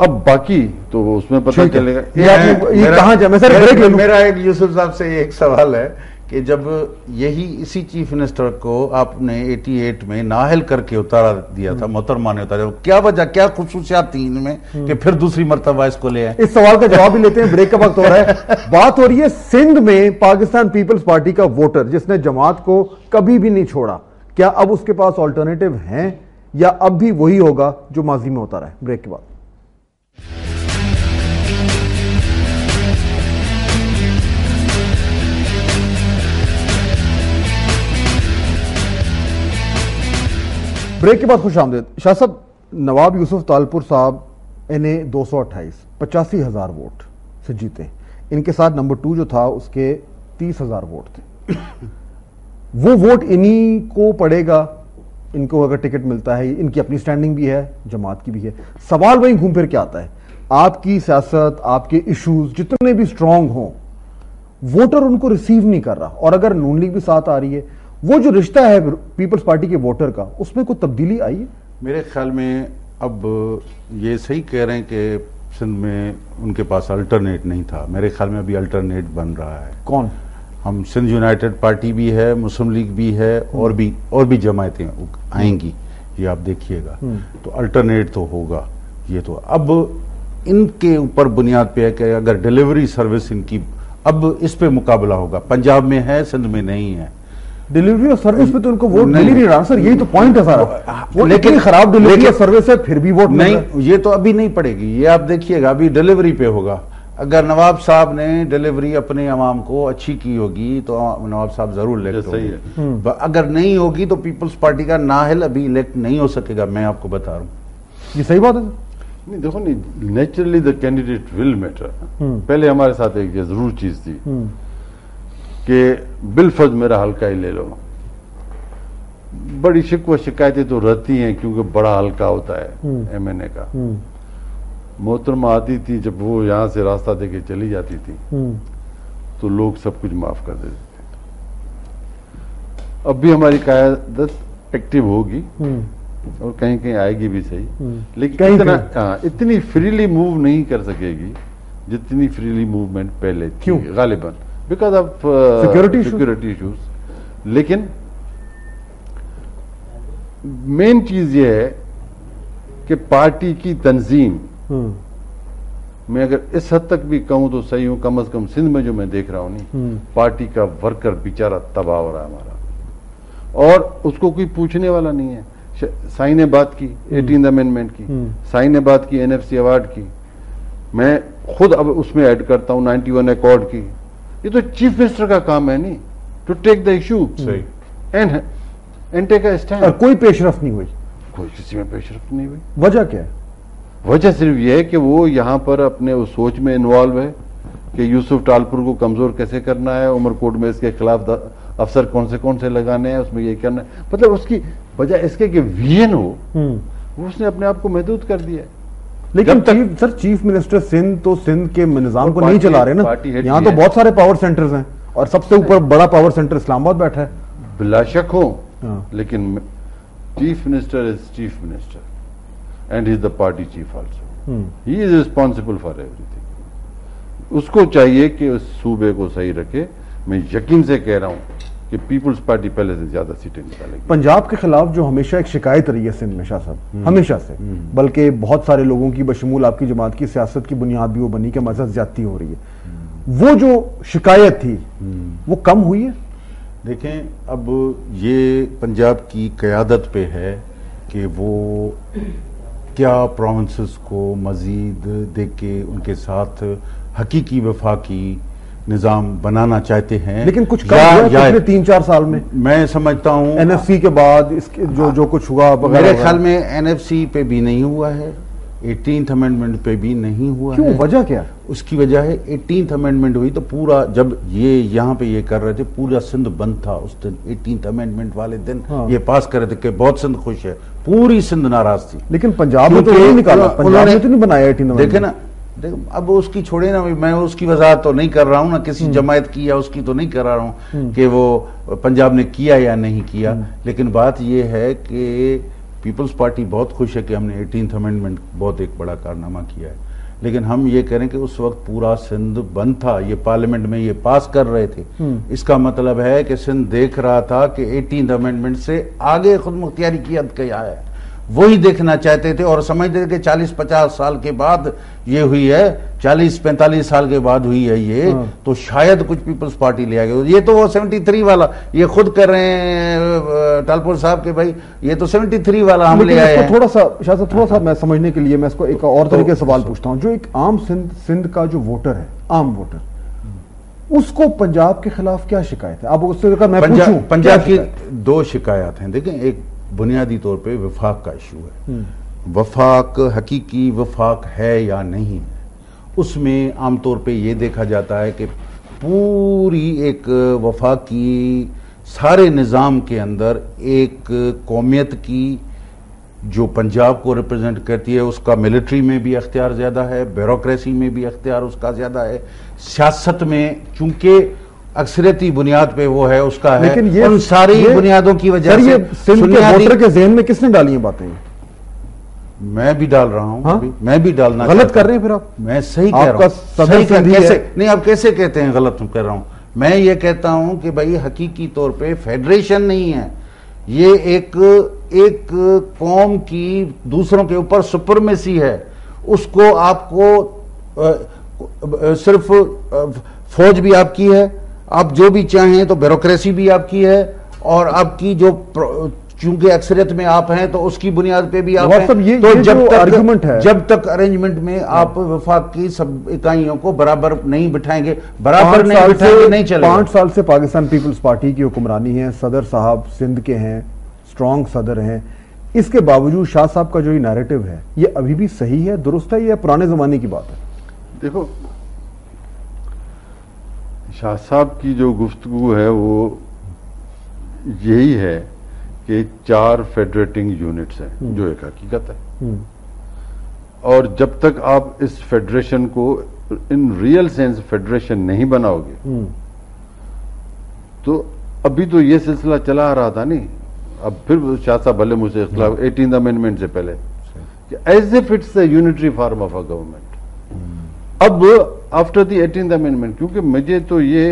अब बाकी तो उसमें पता चलेगा ये कहां जाए। मैं सर ब्रेक ले लूं। मेरा एक यूसुफ साहब से एक सवाल है कि जब यही इसी चीफ मिनिस्टर को आपने 88 में नाहल करके उतारा दिया था, मोहतरमा ने उतारा, क्या वजह, क्या खुसूसियात थी इनमें कि फिर दूसरी मर्तबा इसको ले आए? इस सवाल का जवाब भी लेते हैं, ब्रेक का वक्त हो रहा है। बात हो रही है सिंध में पाकिस्तान पीपल्स पार्टी का वोटर जिसने जमात को कभी भी नहीं छोड़ा, क्या अब उसके पास ऑल्टरनेटिव हैं या अब भी वही होगा जो माजी में होता रहा है? ब्रेक के बाद। ब्रेक के बाद खुश आमदेद। शाह साहब, नवाब यूसुफ तालपुर साहब इन्हें 228 85,000 वोट से जीते। इनके साथ नंबर 2 जो था उसके 30,000 वोट थे। वो वोट इन्हीं को पड़ेगा, इनको अगर टिकट मिलता है। इनकी अपनी स्टैंडिंग भी है, जमात की भी है। सवाल वहीं घूम फिर के आता है, आपकी सियासत, आपके इश्यूज जितने भी स्ट्रांग हों, वोटर उनको रिसीव नहीं कर रहा, और अगर नून लीग भी साथ आ रही है, वो जो रिश्ता है पीपल्स पार्टी के वोटर का, उसमें कोई तब्दीली आई है? मेरे ख्याल में अब ये सही कह रहे हैं कि सिंध में उनके पास अल्टरनेट नहीं था। मेरे ख्याल में अभी अल्टरनेट बन रहा है। कौन? हम सिंध यूनाइटेड पार्टी भी है, मुस्लिम लीग भी है, और भी जमायतें आएंगी, ये आप देखिएगा। तो अल्टरनेट तो होगा। ये तो अब इनके ऊपर बुनियाद पे है कि अगर डिलीवरी सर्विस इनकी, अब इस पे मुकाबला होगा। पंजाब में है, सिंध में नहीं है। डिलीवरी और सर्विस पे तो उनको वोट मिल ही नहीं रहा सर, यही तो पॉइंट है सारा। वो लेकिन खराब डिलीवरी और सर्विस है, फिर भी वोट नहीं, ये तो अभी नहीं पड़ेगी। ये आप देखिएगा, अभी डिलीवरी पे होगा। अगर नवाब साहब ने डिलीवरी अपने अवाम को अच्छी की होगी तो नवाब साहब जरूर इलेक्ट होंगे। अगर नहीं होगी तो पीपल्स पार्टी का नाहिल अभी इलेक्ट नहीं हो सकेगा, मैं आपको बता रहा हूँ। ये सही बात है? नहीं, देखो नहीं, naturally the candidate will matter. पहले हमारे साथ एक जरूर चीज थी कि बिलफर्ज मेरा हल्का ही ले लो। बड़ी शिकवा शिकायतें तो रहती हैं क्योंकि बड़ा हल्का होता है एमएनए का। मोहतरमा आती थी, जब वो यहां से रास्ता देके चली जाती थी तो लोग सब कुछ माफ कर देते थे। अब भी हमारी कायदत एक्टिव होगी और कहीं कहीं आएगी भी सही, लेकिन इतनी फ्रीली मूव नहीं कर सकेगी जितनी फ्रीली मूवमेंट पहले थी। क्यों? गालिबन बिकॉज ऑफ सिक्योरिटी इश्यूज। लेकिन मेन चीज यह है कि पार्टी की तंजीम, मैं अगर इस हद तक भी कहूं तो सही हूं, कम से कम सिंध में जो मैं देख रहा हूं नहीं, पार्टी का वर्कर बेचारा तबाह हो रहा है हमारा, और उसको कोई पूछने वाला नहीं है। साई ने बात की 18th अमेंडमेंट की, साई ने बात की एनएफसी अवार्ड की, मैं खुद अब उसमें ऐड करता हूं 91 अकॉर्ड की। ये तो चीफ मिनिस्टर का काम है नहीं, to take the issue and take a stand. कोई पेशरफ नहीं हुई, कोई किसी में पेशरफ नहीं हुई। वजह क्या है? वजह सिर्फ यह है कि वो यहां पर अपने उस सोच में इन्वॉल्व है कि यूसुफ टालपुर को कमजोर कैसे करना है, उमरकोट में इसके खिलाफ अफसर कौन से लगाने हैं, उसमें ये करना है। मतलब उसकी वजह इसके कि विजन हो, वो उसने अपने आप को महदूद कर दिया है। लेकिन सर चीफ मिनिस्टर सिंध तो सिंध के निजाम को नहीं चला रहे ना, यहाँ तो बहुत सारे पावर सेंटर्स हैं और सबसे ऊपर बड़ा पावर सेंटर इस्लामाबाद बैठा है। बिलाशक हो, लेकिन chief minister is chief minister and is the party chief also. He is responsible for everything. उसको चाहिए कि उस सूबे को सही रखे। मैं यकीन से कह रहा हूं कि पीपल्स पार्टी पहले से ज्यादा सीटें निकालेगी। पंजाब के खिलाफ जो हमेशा एक शिकायत रही है सिंध में शाह साहब, हमेशा से, बल्कि बहुत सारे लोगों की बशमूल आपकी जमात की सियासत की बुनियाद भी वो बनी कि मजहब ज्यादती हो रही है, वो जो शिकायत थी वो कम हुई है? देखें, अब ये पंजाब की क़यादत पे है कि वो क्या प्रोविंसेस को मजीद देख के उनके साथ हकीकी वफाकी निजाम बनाना चाहते हैं। लेकिन कुछ कम हुआ पिछले 3-4 साल में, मैं समझता हूं। एनएफसी के बाद इसके जो कुछ हुआ, मेरे ख्याल में एनएफसी पे भी नहीं हुआ है, 18th अमेंडमेंट पे भी नहीं हुआ है। क्यों? वजह क्या? उसकी वजह है 18th अमेंडमेंट हुई तो पूरा, जब ये यहाँ पे ये कर रहे थे, पूरा सिंध बंद था उस दिन, 18th अमेंडमेंट वाले दिन ये पास कर रहे थे कि बहुत सिंध खुश है, पूरी सिंध नाराज थी। लेकिन पंजाब में तो नहीं निकाला, पंजाब में तो नहीं बनाया 18th अमेंडमेंट। देखे ना, देखो अब उसकी छोड़े ना, मैं उसकी वजाहत तो नहीं कर रहा हूं ना, किसी जमायत की या उसकी तो नहीं कर रहा हूं कि वो पंजाब ने किया या नहीं किया। लेकिन बात ये है कि पीपल्स पार्टी बहुत खुश है कि हमने 18th अमेंडमेंट बहुत एक बड़ा कारनामा किया है। लेकिन हम ये कह रहे हैं कि उस वक्त पूरा सिंध बंद था, ये पार्लियामेंट में ये पास कर रहे थे। इसका मतलब है कि सिंध देख रहा था कि 18th अमेंडमेंट से आगे खुद मुख्तियारी की हद क्या है, वही देखना चाहते थे और समझते थे कि 40-50 साल के बाद ये हुई है, 40-45 साल के बाद हुई है ये, तो शायद कुछ पीपल्स पार्टी ले आएगी। ये तो वो 73 वाला ये खुद कर रहे हैं टालपुर साहब के, भाई ये तो 73 वाला हम ले आए हैं। थोड़ा सा मैं समझने के लिए मैं इसको एक और तरीके से सवाल पूछता हूं। जो एक आम सिंध का जो वोटर है, आम वोटर, उसको पंजाब के खिलाफ क्या शिकायत है? आप उससे मैं पूछूं, पंजाब की 2 शिकायत हैं। देखें, एक बुनियादी तौर पे वफाक का इशू है। वफाक हकीकी वफाक है या नहीं, उसमें आमतौर पे ये देखा जाता है कि पूरी एक वफाकी सारे निज़ाम के अंदर एक कौमियत की जो पंजाब को रिप्रेजेंट करती है उसका मिलिट्री में भी अख्तियार ज्यादा है, ब्यूरोक्रेसी में भी अख्तियार उसका ज्यादा है, सियासत में चूंकि अक्सरियती बुनियाद पे वो है उसका है। लेकिन ये उन सारी बुनियादों की वजह से ये सिंध के वोटर के जहन में किसने डाली है बातें? मैं भी डाल रहा हूं। हाँ? मैं भी डालना गलत कर रहे हैं फिर आप? मैं सही कह रहा हूं। सही कैसे नहीं, आप कैसे कहते हैं गलत कर रहा हूं? मैं ये कहता हूं कि भाई हकीकी तौर पे फेडरेशन नहीं है, ये एक कौम की दूसरों के ऊपर सुपरमेसी है। उसको आपको सिर्फ फौज भी आपकी है, आप जो भी चाहें तो ब्यूरोक्रेसी भी आपकी है, और आपकी जो चूंकि अक्सरियत में आप हैं तो उसकी बुनियाद पे भी आप हैं। तो जब तक अरेंजमेंट में आप वफाक की सब इकाइयों को बराबर नहीं बिठाएंगे, नहीं चलेगा। 5 साल से पाकिस्तान पीपल्स पार्टी की हुक्मरानी है, सदर साहब सिंध के हैं, स्ट्रॉन्ग सदर हैं, इसके बावजूद शाह साहब का जो ये नैरेटिव है ये अभी भी सही है, दुरुस्त है, या पुराने जमाने की बात है? देखो, शाह साहब की जो गुफ्तगू है वो यही है कि 4 फेडरेटिंग यूनिट्स हैं, जो एक हकीकत है। और जब तक आप इस फेडरेशन को इन रियल सेंस फेडरेशन नहीं बनाओगे, तो अभी तो ये सिलसिला चला आ रहा था नहीं, अब फिर शाह साहब भले मुझसे इख्तिलाफ 18th अमेंडमेंट से पहले, as if it's the unitary form of a government. अब आफ्टर द 18th अमेंडमेंट, क्योंकि मुझे तो ये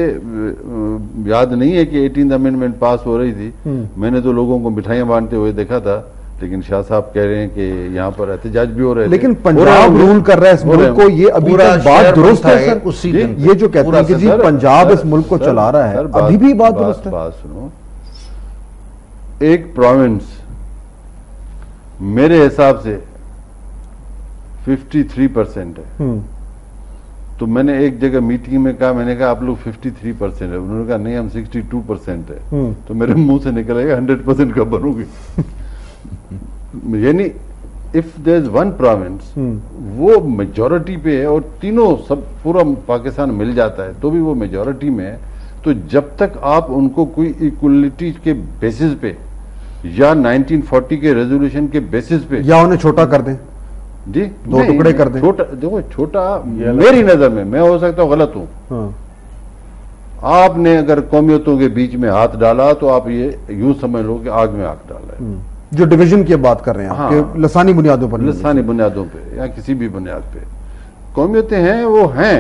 याद नहीं है कि 18th अमेंडमेंट पास हो रही थी, मैंने तो लोगों को मिठाइयां बांटते हुए देखा था, लेकिन शाह साहब कह रहे हैं कि यहाँ पर एहतजाज भी हो रहे हैं। लेकिन पंजाब रूल कर रहा है इस मुल्क को, ये अभी तक बात दुरुस्त है सर? उसी दिन ये जो कहते हैं कि जी पंजाब इस मुल्क को चला रहा है, अभी भी बात दुरुस्त है? बात सुनो, एक प्रोविंस मेरे हिसाब से 53% है। तो मैंने एक जगह मीटिंग में कहा, मैंने कहा आप लोग 53% है, उन्होंने कहा नहीं हम 62% है। तो मेरे मुंह से निकलेगा 100% कब बनोगे? यानी if there is one province वो मेजॉरिटी पे है और तीनों सब पूरा पाकिस्तान मिल जाता है तो भी वो मेजॉरिटी में है, तो जब तक आप उनको कोई इक्वलिटी के बेसिस पे या 1940 के रेजोल्यूशन के बेसिस पे, या उन्हें छोटा कर दें जी, 2 टुकड़े कर दें। छोटा देखो, छोटा मेरी नजर में, मैं हो सकता हूं गलत हूं। हाँ। आपने अगर कौमियतों के बीच में हाथ डाला तो आप ये यूं समझ लो कि आग में आग डाला है। जो डिवीजन की बात कर रहे हैं हाँ, कि लसानी बुनियादों पर, लसानी बुनियादों पे या किसी भी बुनियाद पे कौमियतें हैं, वो हैं।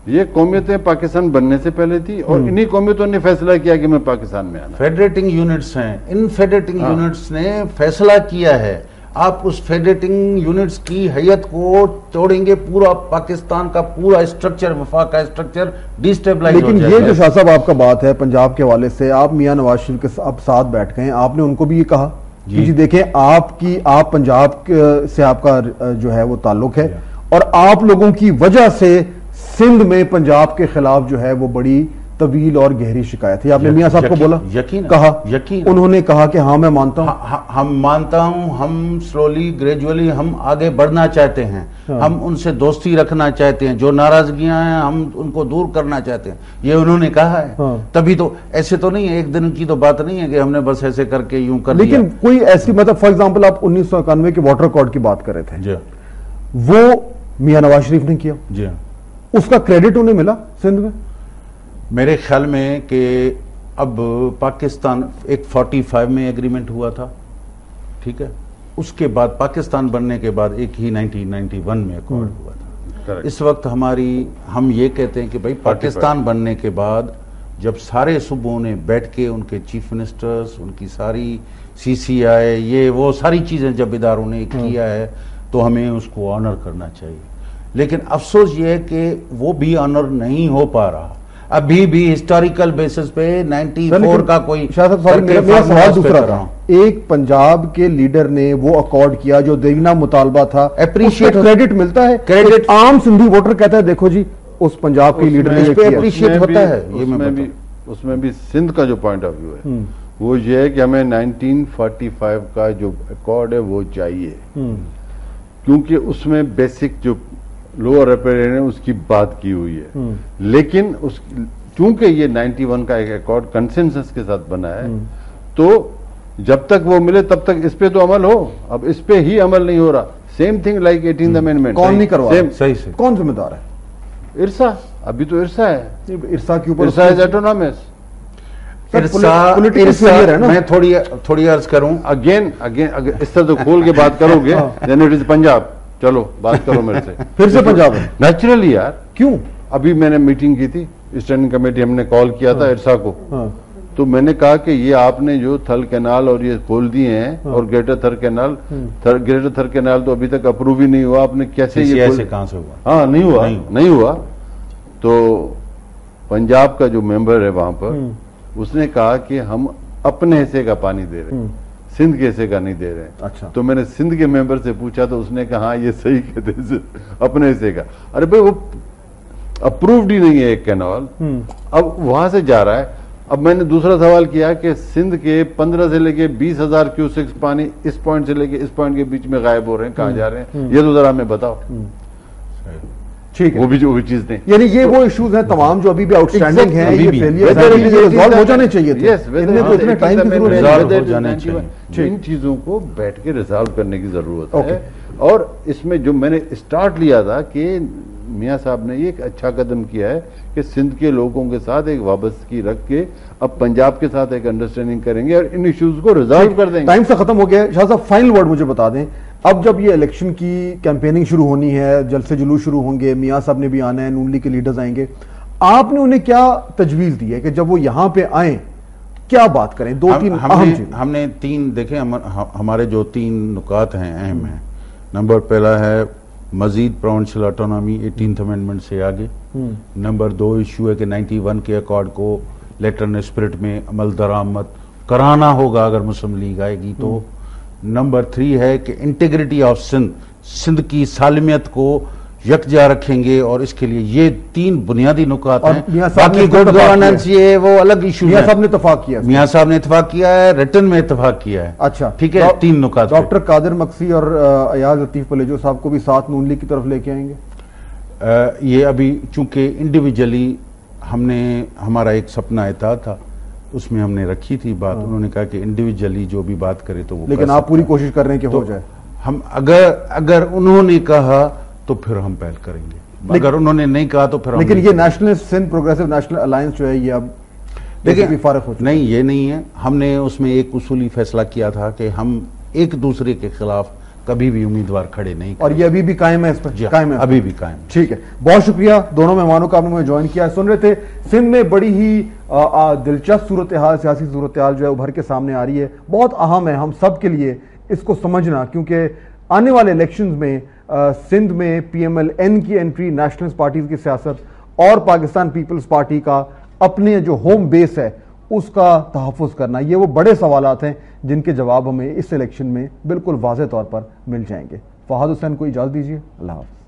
ये कौमियतें पाकिस्तान बनने से पहले थी और इन्हीं कौमियतों ने फैसला किया कि मैं पाकिस्तान में आना। फेडरेटिंग यूनिट्स हैं, इन फेडरेटिंग यूनिट्स ने फैसला किया है। आप उस फेडरेटिंग यूनिट्स की हैयत को तोड़ेंगे, पूरा पाकिस्तान का पूरा स्ट्रक्चर, वफाक का स्ट्रक्चर डिस्टेबलाइज हो जाएगा। लेकिन ये जो शाह साहब आपका बात है पंजाब के हवाले से, आप मियां नवाज शरीफ के आप साथ बैठ गए, आपने उनको भी ये कहा कि जी देखें आप पंजाब से आपका जो है वो ताल्लुक है और आप लोगों की वजह से सिंध में पंजाब के खिलाफ जो है वो बड़ी तवील और गहरी शिकायत है। आपने मियां साहब को बोला, यकीन कहा, यकीन उन्होंने कहा कि हाँ मैं मानता हूं, हम मानता हूं, हम स्लोली ग्रेजुअली हम आगे बढ़ना चाहते हैं। हाँ। हम उनसे दोस्ती रखना चाहते हैं, जो नाराजगियां हैं हम उनको दूर करना चाहते हैं, ये उन्होंने कहा है। हाँ। तभी तो, ऐसे तो नहीं है, एक दिन की तो बात नहीं है कि हमने बस ऐसे करके यूं कर दिया। लेकिन कोई ऐसी, मतलब फॉर एग्जाम्पल आप 1991 के वाटर कॉड की बात कर रहे थे, वो मियां नवाज शरीफ ने किया जी, उसका क्रेडिट उन्हें मिला सिंध में? मेरे ख्याल में कि अब पाकिस्तान एक 45 में एग्रीमेंट हुआ था, ठीक है, उसके बाद पाकिस्तान बनने के बाद एक ही 1991 में अकॉर्ड हुआ था। इस वक्त हम ये कहते हैं कि भाई पाकिस्तान बनने के बाद जब सारे सूबों ने बैठ के उनके चीफ मिनिस्टर्स, उनकी सारी CCI, ये वो सारी चीजें जब इदारों ने किया है तो हमें उसको ऑनर करना चाहिए। लेकिन अफसोस ये है कि वो भी ऑनर नहीं हो पा रहा। अभी भी हिस्टोरिकल बेसिस पे 94 का कोई मेरा सवाल दूसरा था, एक पंजाब के लीडर ने वो अकॉर्ड किया जो देना मुतालबा था, अप्रिशिएट क्रेडिट मिलता है, क्रेडिट आम सिंधी वोटर कहता है देखो जी उस पंजाब के लीडर ने अप्रिशिएट होता है। ये उसमें भी सिंध का जो पॉइंट ऑफ व्यू है वो ये है कि हमें 1945 का जो अकॉर्ड है वो चाहिए, क्योंकि उसमें बेसिक जो लोअर रिपेयर ने उसकी बात की हुई है। लेकिन चूंकि ये 91 का एक अकॉर्ड कंसेंसस के साथ बना है, तो जब तक वो मिले तब तक इस पे तो अमल हो, अब इस पे ही अमल नहीं हो रहा। Same thing like 18th amendment. कौन नहीं करवा सेम सही से कौन जिम्मेदार है? इरसा, अभी तो इरसा है, इरसा के ऊपर इरसा इज ऑटोनॉमस। पॉलिटिकल फेलियर है ना। मैं थोड़ी अर्ज करूं। अगेन अगर इस तरह तो खोल के बात करोगे देन इट इज पंजाब। चलो बात करो मेरे से। फिर से पंजाब है? नेचुरली यार। क्यों? अभी मैंने मीटिंग की थी, स्टैंडिंग कमेटी, हमने कॉल किया था इरसा को। हाँ। तो मैंने कहा कि ये आपने जो थल कैनाल और ये खोल दिए हैं और ग्रेटर थर कैनाल, ग्रेटर थर कैनाल तो अभी तक अप्रूव ही नहीं हुआ, आपने कैसे ये से कहां से हुआ? हाँ नहीं हुआ। तो पंजाब का जो मेंबर है वहां पर, उसने कहा कि हम अपने हिस्से का पानी दे रहे हैं, सिंध के हिस्से का नहीं दे रहे हैं। अच्छा। तो मैंने सिंध के मेंबर से पूछा तो उसने कहा हाँ ये सही कहते हैं, अपने हिस्से का। अरे भाई वो अप्रूव्ड ही नहीं है एक कैनाल, अब वहां से जा रहा है। अब मैंने दूसरा सवाल किया कि सिंध के 15 से लेके 20,000 क्यूसेक्स पानी इस पॉइंट से लेके इस पॉइंट के बीच में गायब हो रहे हैं, कहां जा रहे हैं, ये तो जरा हमें बताओ। ठीक है, वो भी चीज नहीं। यानी ये वो इश्यूज हैं तमाम जो अभी भी आउटस्टैंडिंग हैं, ये फेलियर रिजॉल्व हो जाने चाहिए थे। इनमें तो इतने टाइम की जरूरत नहीं। इन चीजों को बैठ के रिजॉल्व करने की जरूरत है। और इसमें जो मैंने स्टार्ट लिया था कि मियां साहब ने ये एक अच्छा कदम किया है कि सिंध के लोगों के साथ एक वाबस्तगी रख के अब पंजाब के साथ एक अंडरस्टैंडिंग करेंगे और इन इश्यूज को रिजॉल्व कर देंगे। टाइम से खत्म हो गया। शाह साहब फाइनल वर्ड मुझे बता दें, अब जब ये इलेक्शन की कैंपेनिंग शुरू होनी है, जल्द से जुलूस शुरू होंगे, मियां साहब ने भी आना है, नून लीग के लीडर्स आएंगे, आपने उन्हें क्या तजवीज दी है कि जब वो यहां पे आए क्या बात करें? दो तीन अहम चीजें हमने तीन देखे, हमारे जो तीन नुकात हैं अहम हैं। नंबर पहला है मजीद प्रोविंशियल ऑटोनॉमी 18th अमेंडमेंट से आगे। नंबर 2 इशू है कि 91 के अकॉर्ड को लेटर एंड स्पिरिट में अमल दरामद कराना होगा अगर मुस्लिम लीग आएगी तो। नंबर 3 है कि इंटीग्रिटी ऑफ सिंध की सालमियत को यकजा रखेंगे और इसके लिए ये तीन बुनियादी नुकात हैं। बाकी गुड गवर्नेंस ये वो अलग इशू है। मियां साहब ने इत्तेफाक किया, मियां साहब ने इत्तेफाक किया है, रिटर्न में इत्तेफाक किया है। अच्छा ठीक है, तीन नुकात। डॉक्टर कादिर मक्सी और अयाज लतीफ पलेजो साहब को भी साथ नून लीग की तरफ लेके आएंगे? ये अभी चूंकि इंडिविजुअली हमने, हमारा एक सपना था उसमें हमने रखी थी बात। उन्होंने कहा कि इंडिविजुअली जो भी बात करे तो वो, लेकिन आप पूरी कोशिश कर रहे हैं कि हो जाए। हम अगर उन्होंने कहा तो फिर हम पहल करेंगे, अगर उन्होंने नहीं कहा तो फिर लेकिन ये national Sindh progressive national alliance जो है ये अब देखिए फारग हो चुका है। नहीं, ये नहीं है। हमने उसमें एक उसूली फैसला किया था कि हम एक दूसरे के खिलाफ कभी भी उम्मीदवार खड़े नहीं करें। और ये अभी भी कायम है, इस पर कायम है, अभी भी कायम। ठीक है, बहुत शुक्रिया दोनों मेहमानों का, आपने मुझे ज्वाइन किया। सुन रहे थे, सिंध में बड़ी ही दिलचस्प सूरत हाल, सियासी सूरत हाल जो है उभर के सामने आ रही है। बहुत अहम है हम सब के लिए इसको समझना, क्योंकि आने वाले इलेक्शंस में सिंध में PMLN की एंट्री, नेशनलिस्ट पार्टीज की सियासत और पाकिस्तान पीपल्स पार्टी का अपने जो होम बेस है उसका तहफ़्फ़ुज़ करना, ये वो बड़े सवालात हैं जिनके जवाब हमें इस इलेक्शन में बिल्कुल वाज़ेह तौर पर मिल जाएंगे। फहाद हुसैन को इजाज़त दीजिए, अल्लाह हाफ़िज़।